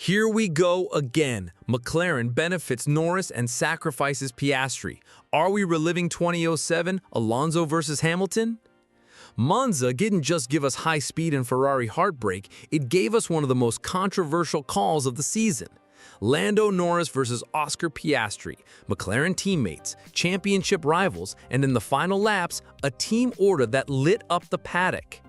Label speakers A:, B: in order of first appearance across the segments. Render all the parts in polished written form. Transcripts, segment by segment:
A: Here we go again. McLaren benefits Norris and sacrifices Piastri. Are we reliving 2007, Alonso versus Hamilton? Monza didn't just give us high speed and Ferrari heartbreak, it gave us one of the most controversial calls of the season. Lando Norris versus Oscar Piastri, McLaren teammates, championship rivals, and in the final laps, a team order that lit up the paddock.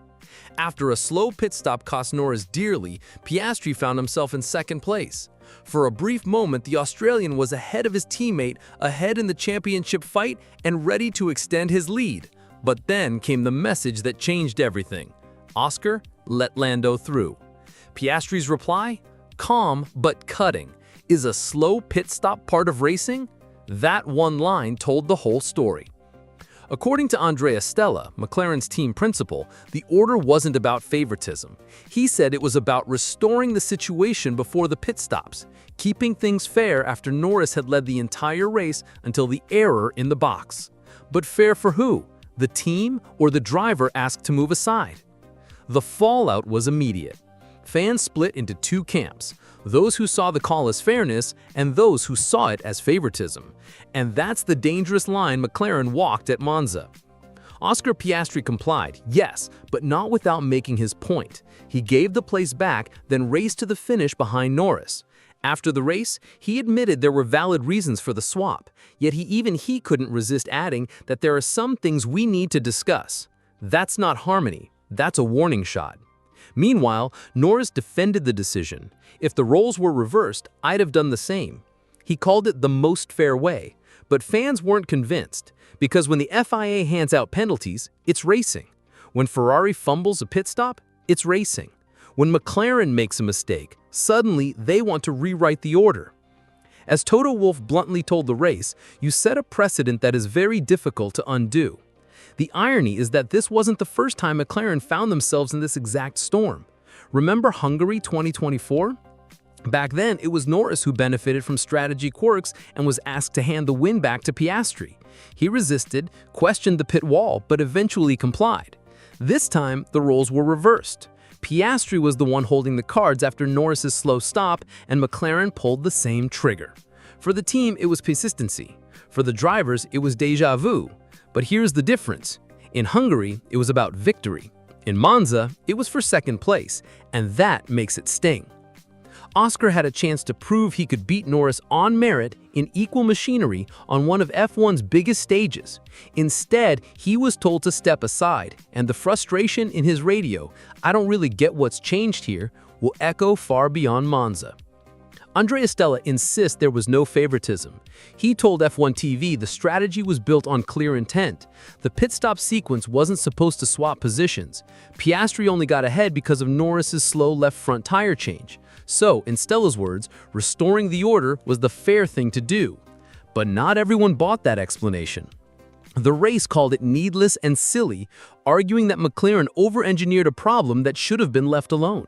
A: After a slow pit stop cost Norris dearly, Piastri found himself in second place. For a brief moment, the Australian was ahead of his teammate, ahead in the championship fight, and ready to extend his lead. But then came the message that changed everything. Oscar let Lando through. Piastri's reply? Calm but cutting. Is a slow pit stop part of racing? That one line told the whole story. According to Andrea Stella, McLaren's team principal, the order wasn't about favoritism. He said it was about restoring the situation before the pit stops, keeping things fair after Norris had led the entire race until the error in the box. But fair for who? The team or the driver asked to move aside? The fallout was immediate. Fans split into two camps, those who saw the call as fairness and those who saw it as favoritism. And that's the dangerous line McLaren walked at Monza. Oscar Piastri complied, yes, but not without making his point. He gave the place back, then raced to the finish behind Norris. After the race, he admitted there were valid reasons for the swap, yet even he couldn't resist adding that there are some things we need to discuss. That's not harmony, that's a warning shot. Meanwhile, Norris defended the decision. If the roles were reversed, I'd have done the same. He called it the most fair way, but fans weren't convinced, because when the FIA hands out penalties, it's racing. When Ferrari fumbles a pit stop, it's racing. When McLaren makes a mistake, suddenly they want to rewrite the order. As Toto Wolff bluntly told the race, you set a precedent that is very difficult to undo. The irony is that this wasn't the first time McLaren found themselves in this exact storm. Remember Hungary 2024? Back then, it was Norris who benefited from strategy quirks and was asked to hand the win back to Piastri. He resisted, questioned the pit wall, but eventually complied. This time, the roles were reversed. Piastri was the one holding the cards after Norris's slow stop, and McLaren pulled the same trigger. For the team, it was persistency. For the drivers, it was déjà vu. But here's the difference. In Hungary, it was about victory. In Monza, it was for second place, and that makes it sting. Oscar had a chance to prove he could beat Norris on merit in equal machinery on one of F1's biggest stages. Instead, he was told to step aside, and the frustration in his radio, "I don't really get what's changed here," will echo far beyond Monza. Andrea Stella insists there was no favoritism. He told F1 TV the strategy was built on clear intent. The pit stop sequence wasn't supposed to swap positions. Piastri only got ahead because of Norris's slow left front tire change. So, in Stella's words, restoring the order was the fair thing to do. But not everyone bought that explanation. The race called it needless and silly, arguing that McLaren over-engineered a problem that should have been left alone.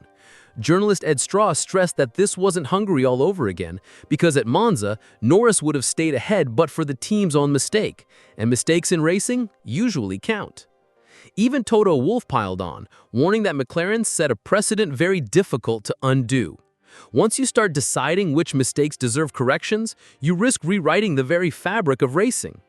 A: Journalist Ed Straw stressed that this wasn't Hungary all over again, because at Monza, Norris would have stayed ahead but for the team's own mistake, and mistakes in racing usually count. Even Toto Wolff piled on, warning that McLaren set a precedent very difficult to undo. Once you start deciding which mistakes deserve corrections, you risk rewriting the very fabric of racing.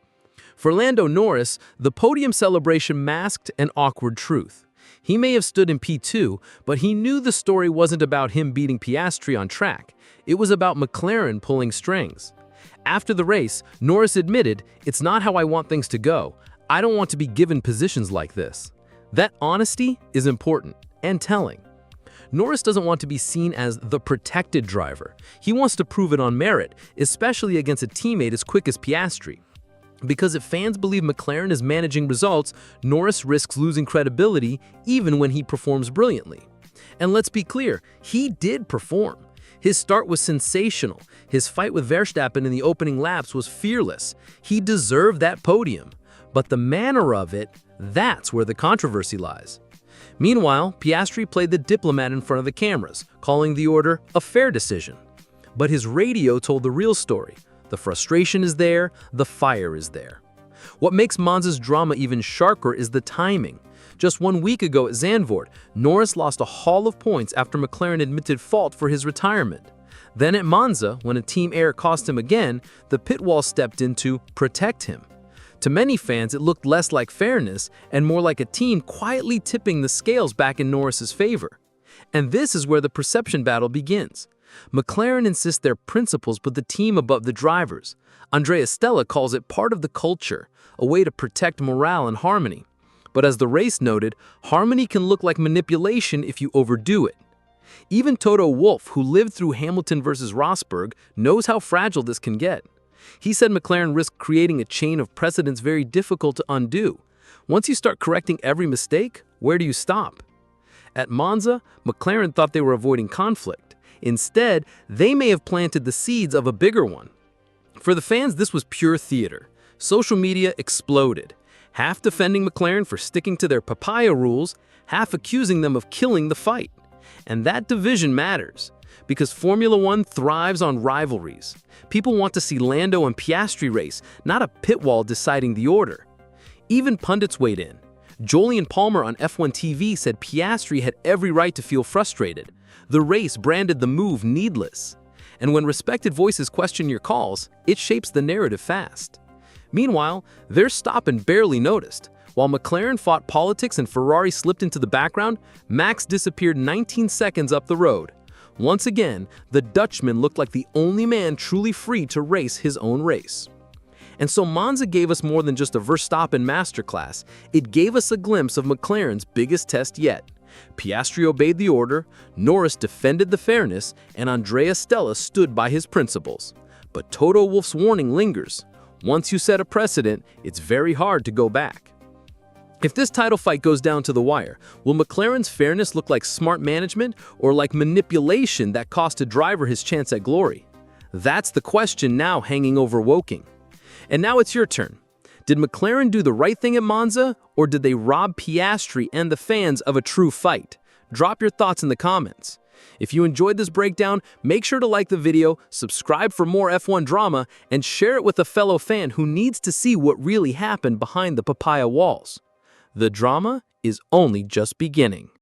A: For Lando Norris, the podium celebration masked an awkward truth. He may have stood in P2, but he knew the story wasn't about him beating Piastri on track. It was about McLaren pulling strings. After the race, Norris admitted, "It's not how I want things to go. I don't want to be given positions like this." That honesty is important and telling. Norris doesn't want to be seen as the protected driver. He wants to prove it on merit, especially against a teammate as quick as Piastri. Because if fans believe McLaren is managing results, Norris risks losing credibility even when he performs brilliantly. And let's be clear, he did perform. His start was sensational. His fight with Verstappen in the opening laps was fearless. He deserved that podium. But the manner of it, that's where the controversy lies. Meanwhile, Piastri played the diplomat in front of the cameras, calling the order a fair decision. But his radio told the real story. The frustration is there, the fire is there. What makes Monza's drama even sharper is the timing. Just 1 week ago at Zandvoort, Norris lost a haul of points after McLaren admitted fault for his retirement. Then at Monza, when a team error cost him again, the pit wall stepped in to protect him. To many fans, it looked less like fairness and more like a team quietly tipping the scales back in Norris's favor. And this is where the perception battle begins. McLaren insists their principles put the team above the drivers. Andrea Stella calls it part of the culture, a way to protect morale and harmony. But as the race noted, harmony can look like manipulation if you overdo it. Even Toto Wolff, who lived through Hamilton versus Rosberg, knows how fragile this can get. He said McLaren risked creating a chain of precedents very difficult to undo. Once you start correcting every mistake, where do you stop? At Monza, McLaren thought they were avoiding conflict. Instead, they may have planted the seeds of a bigger one. For the fans, this was pure theater. Social media exploded, half defending McLaren for sticking to their papaya rules, half accusing them of killing the fight. And that division matters, because Formula One thrives on rivalries. People want to see Lando and Piastri race, not a pit wall deciding the order. Even pundits weighed in. Jolyon Palmer on F1 TV said Piastri had every right to feel frustrated. The race branded the move needless. And when respected voices question your calls, it shapes the narrative fast. Meanwhile, Verstappen barely noticed. While McLaren fought politics and Ferrari slipped into the background, Max disappeared 19 seconds up the road. Once again, the Dutchman looked like the only man truly free to race his own race. And so Monza gave us more than just a Verstappen masterclass. It gave us a glimpse of McLaren's biggest test yet. Piastri obeyed the order, Norris defended the fairness, and Andrea Stella stood by his principles. But Toto Wolff's warning lingers. Once you set a precedent, it's very hard to go back. If this title fight goes down to the wire, will McLaren's fairness look like smart management or like manipulation that cost a driver his chance at glory? That's the question now hanging over Woking. And now it's your turn. Did McLaren do the right thing at Monza, or did they rob Piastri and the fans of a true fight? Drop your thoughts in the comments. If you enjoyed this breakdown, make sure to like the video, subscribe for more F1 drama, and share it with a fellow fan who needs to see what really happened behind the papaya walls. The drama is only just beginning.